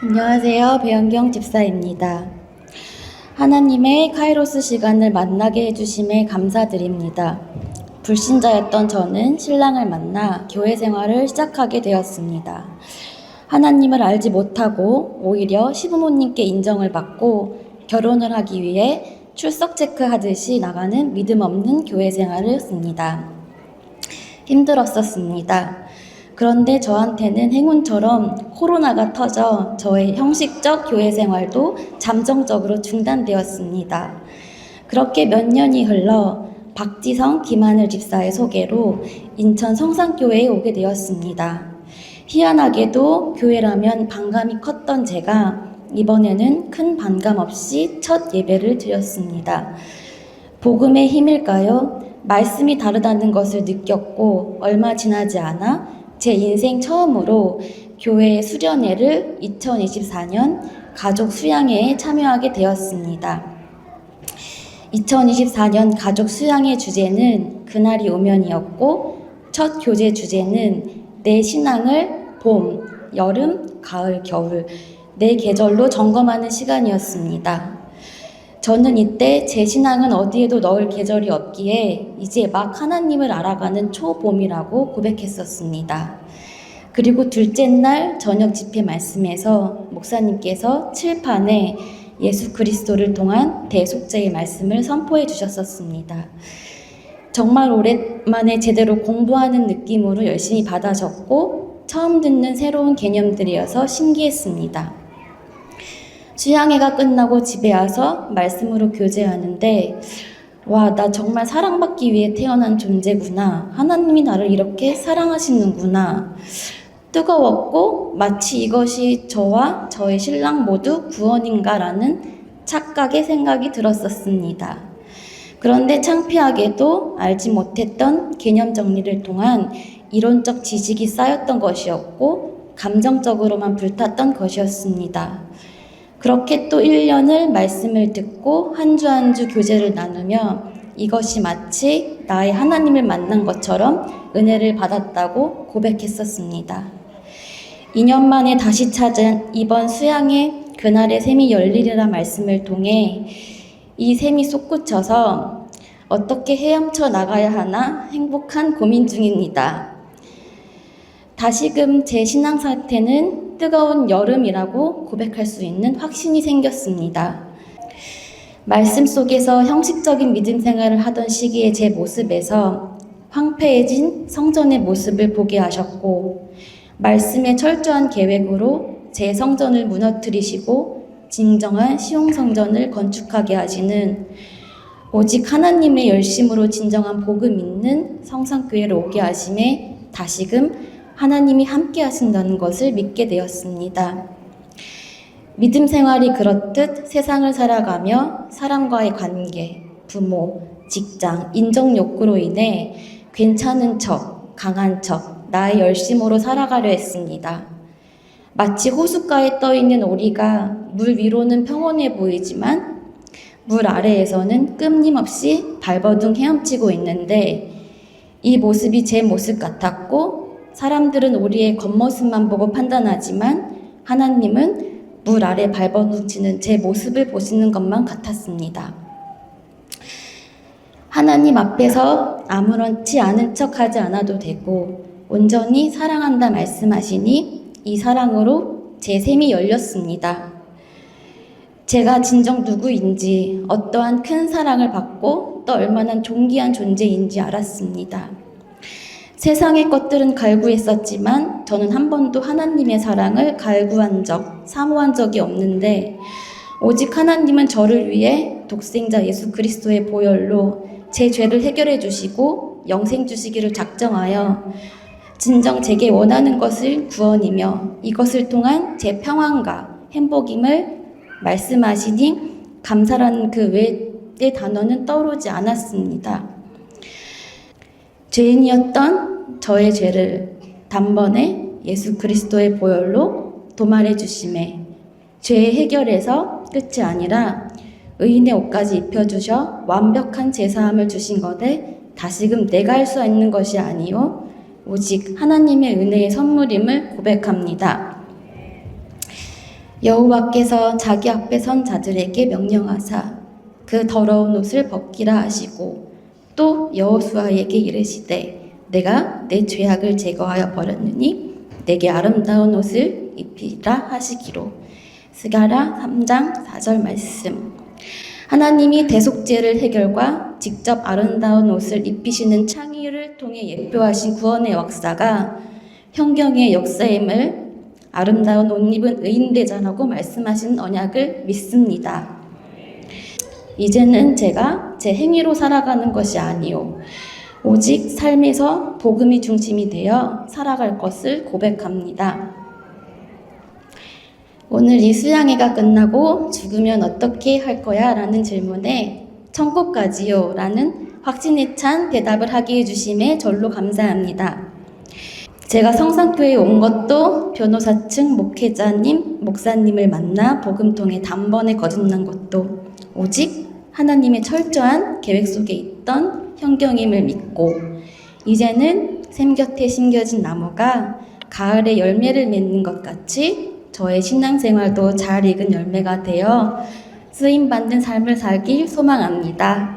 안녕하세요. 배현경 집사입니다. 하나님의 카이로스 시간을 만나게 해주심에 감사드립니다. 불신자였던 저는 신랑을 만나 교회 생활을 시작하게 되었습니다. 하나님을 알지 못하고 오히려 시부모님께 인정을 받고 결혼을 하기 위해 출석 체크하듯이 나가는 믿음 없는 교회 생활을 했습니다. 힘들었었습니다. 그런데 저한테는 행운처럼 코로나가 터져 저의 형식적 교회 생활도 잠정적으로 중단되었습니다. 그렇게 몇 년이 흘러 박지성, 김하늘 집사의 소개로 인천 성산교회에 오게 되었습니다. 희한하게도 교회라면 반감이 컸던 제가 이번에는 큰 반감 없이 첫 예배를 드렸습니다. 복음의 힘일까요? 말씀이 다르다는 것을 느꼈고 얼마 지나지 않아 제 인생 처음으로 교회 수련회를 2024년 가족 수양회에 참여하게 되었습니다. 2024년 가족 수양회 주제는 그날이 오면이었고 첫 교제 주제는 내 신앙을 봄, 여름, 가을, 겨울 네 계절로 점검하는 시간이었습니다. 저는 이때 제 신앙은 어디에도 넣을 계절이 없기에 이제 막 하나님을 알아가는 초봄이라고 고백했었습니다. 그리고 둘째 날 저녁 집회 말씀에서 목사님께서 칠판에 예수 그리스도를 통한 대속죄의 말씀을 선포해 주셨었습니다. 정말 오랜만에 제대로 공부하는 느낌으로 열심히 받아 적고 처음 듣는 새로운 개념들이어서 신기했습니다. 수양회가 끝나고 집에 와서 말씀으로 교제하는데 와, 나 정말 사랑받기 위해 태어난 존재구나. 하나님이 나를 이렇게 사랑하시는구나. 뜨거웠고 마치 이것이 저와 저의 신랑 모두 구원인가라는 착각의 생각이 들었었습니다. 그런데 창피하게도 알지 못했던 개념 정리를 통한 이론적 지식이 쌓였던 것이었고 감정적으로만 불탔던 것이었습니다. 그렇게 또 1년을 말씀을 듣고 한 주 한 주 교제를 나누며 이것이 마치 나의 하나님을 만난 것처럼 은혜를 받았다고 고백했었습니다. 2년 만에 다시 찾은 이번 수양회 그날의 샘이 열리리라 말씀을 통해 이 샘이 솟구쳐서 어떻게 헤엄쳐 나가야 하나 행복한 고민 중입니다. 다시금 제 신앙 상태는 뜨거운 여름이라고 고백할 수 있는 확신이 생겼습니다. 말씀 속에서 형식적인 믿음 생활을 하던 시기의 제 모습에서 황폐해진 성전의 모습을 보게 하셨고 말씀의 철저한 계획으로 제 성전을 무너뜨리시고 진정한 시홍 성전을 건축하게 하시는 오직 하나님의 열심으로 진정한 복음 있는 성산교회로 오게 하심에 다시금 하나님이 함께 하신다는 것을 믿게 되었습니다. 믿음 생활이 그렇듯 세상을 살아가며 사람과의 관계, 부모, 직장, 인정 욕구로 인해 괜찮은 척, 강한 척, 나의 열심으로 살아가려 했습니다. 마치 호숫가에 떠있는 오리가 물 위로는 평온해 보이지만 물 아래에서는 끊임없이 발버둥 헤엄치고 있는데 이 모습이 제 모습 같았고 사람들은 우리의 겉모습만 보고 판단하지만 하나님은 물 아래 발버둥 치는 제 모습을 보시는 것만 같았습니다. 하나님 앞에서 아무렇지 않은 척하지 않아도 되고 온전히 사랑한다 말씀하시니 이 사랑으로 제 샘이 열렸습니다. 제가 진정 누구인지 어떠한 큰 사랑을 받고 또 얼마나 존귀한 존재인지 알았습니다. 세상의 것들은 갈구했었지만 저는 한 번도 하나님의 사랑을 갈구한 적, 사모한 적이 없는데 오직 하나님은 저를 위해 독생자 예수 그리스도의 보혈로 제 죄를 해결해 주시고 영생 주시기를 작정하여 진정 제게 원하는 것을 구원이며 이것을 통한 제 평안과 행복임을 말씀하시니 감사라는 그 외의 단어는 떠오르지 않았습니다. 죄인이었던 저의 죄를 단번에 예수 그리스도의 보혈로 도말해 주심에 죄의 해결에서 끝이 아니라 의인의 옷까지 입혀주셔 완벽한 제사함을 주신 것에 다시금 내가 할 수 있는 것이 아니요 오직 하나님의 은혜의 선물임을 고백합니다. 여호와께서 자기 앞에 선 자들에게 명령하사 그 더러운 옷을 벗기라 하시고 또 여호수아에게 이르시되 내가 내 죄악을 제거하여 버렸느니 내게 아름다운 옷을 입히라 하시기로. 스가랴 3장 4절 말씀. 하나님이 대속죄를 해결과 직접 아름다운 옷을 입히시는 창의를 통해 예표하신 구원의 역사가 현경의 역사임을 아름다운 옷 입은 의인되자라고 말씀하신 언약을 믿습니다. 이제는 제가 제 행위로 살아가는 것이 아니요 오직 삶에서 복음이 중심이 되어 살아갈 것을 고백합니다. 오늘 이 수양회가 끝나고 죽으면 어떻게 할 거야? 라는 질문에 천국 가지요 라는 확신에 찬 대답을 하게 해주심에 절로 감사합니다. 제가 성산교회에 온 것도 변호사 측 목회자님, 목사님을 만나 복음통에 단번에 거듭난 것도 오직 하나님의 철저한 계획 속에 있던 현경임을 믿고 이제는 샘 곁에 심겨진 나무가 가을에 열매를 맺는 것 같이 저의 신앙생활도 잘 익은 열매가 되어 쓰임받는 삶을 살길 소망합니다.